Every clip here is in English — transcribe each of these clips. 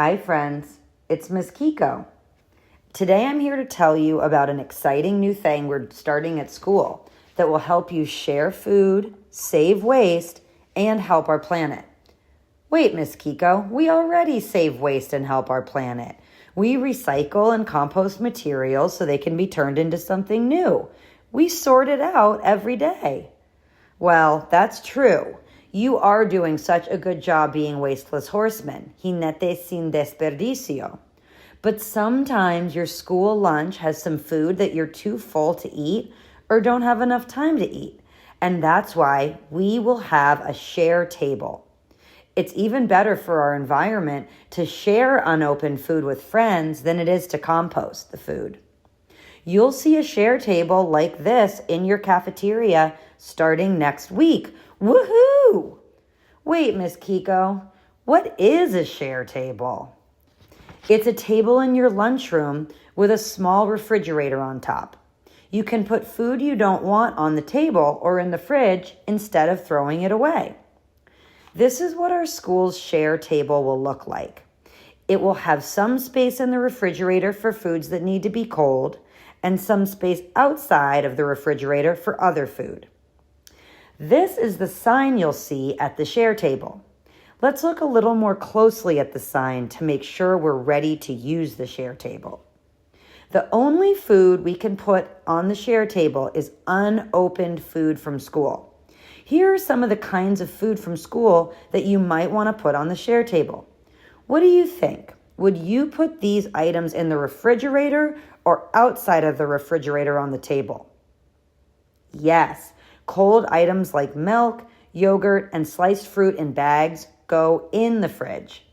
Hi friends, it's Miss Kiko. Today I'm here to tell you about an exciting new thing we're starting at school that will help you share food, save waste, and help our planet. Wait, Miss Kiko, we already save waste and help our planet. We recycle and compost materials so they can be turned into something new. We sort it out every day. Well, that's true. You are doing such a good job being wasteless horsemen. Jinete sin desperdicio. But sometimes your school lunch has some food that you're too full to eat or don't have enough time to eat. And that's why we will have a share table. It's even better for our environment to share unopened food with friends than it is to compost the food. You'll see a share table like this in your cafeteria starting next week. Woohoo! Wait, Miss Kiko, what is a share table? It's a table in your lunchroom with a small refrigerator on top. You can put food you don't want on the table or in the fridge instead of throwing it away. This is what our school's share table will look like. It will have some space in the refrigerator for foods that need to be cold and some space outside of the refrigerator for other food. This is the sign you'll see at the share table. Let's look a little more closely at the sign to make sure we're ready to use the share table. The only food we can put on the share table is unopened food from school. Here are some of the kinds of food from school that you might want to put on the share table. What do you think? Would you put these items in the refrigerator or outside of the refrigerator on the table? Yes. Cold items like milk, yogurt, and sliced fruit in bags go in the fridge.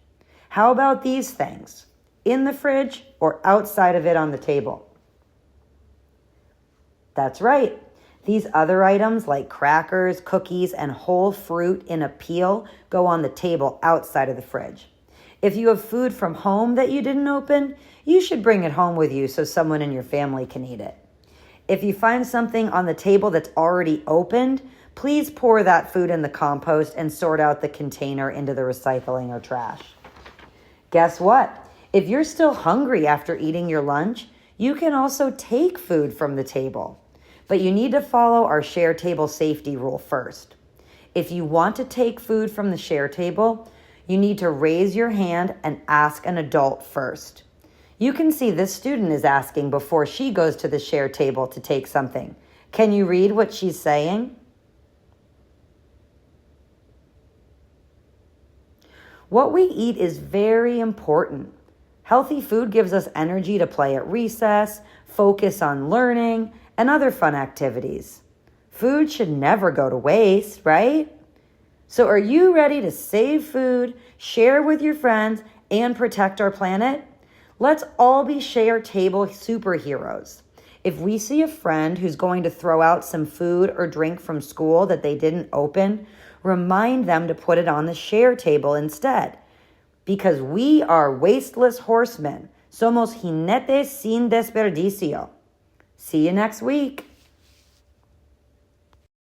How about these things? In the fridge or outside of it on the table? That's right. These other items like crackers, cookies, and whole fruit in a peel go on the table outside of the fridge. If you have food from home that you didn't open, you should bring it home with you so someone in your family can eat it. If you find something on the table that's already opened, please pour that food in the compost and sort out the container into the recycling or trash. Guess what? If you're still hungry after eating your lunch, you can also take food from the table. But you need to follow our share table safety rule first. If you want to take food from the share table, you need to raise your hand and ask an adult first. You can see this student is asking before she goes to the share table to take something. Can you read what she's saying? What we eat is very important. Healthy food gives us energy to play at recess, focus on learning, and other fun activities. Food should never go to waste, right? So are you ready to save food, share with your friends, and protect our planet? Let's all be share table superheroes. If we see a friend who's going to throw out some food or drink from school that they didn't open, remind them to put it on the share table instead. Because we are wasteless horsemen. Somos jinetes sin desperdicio. See you next week.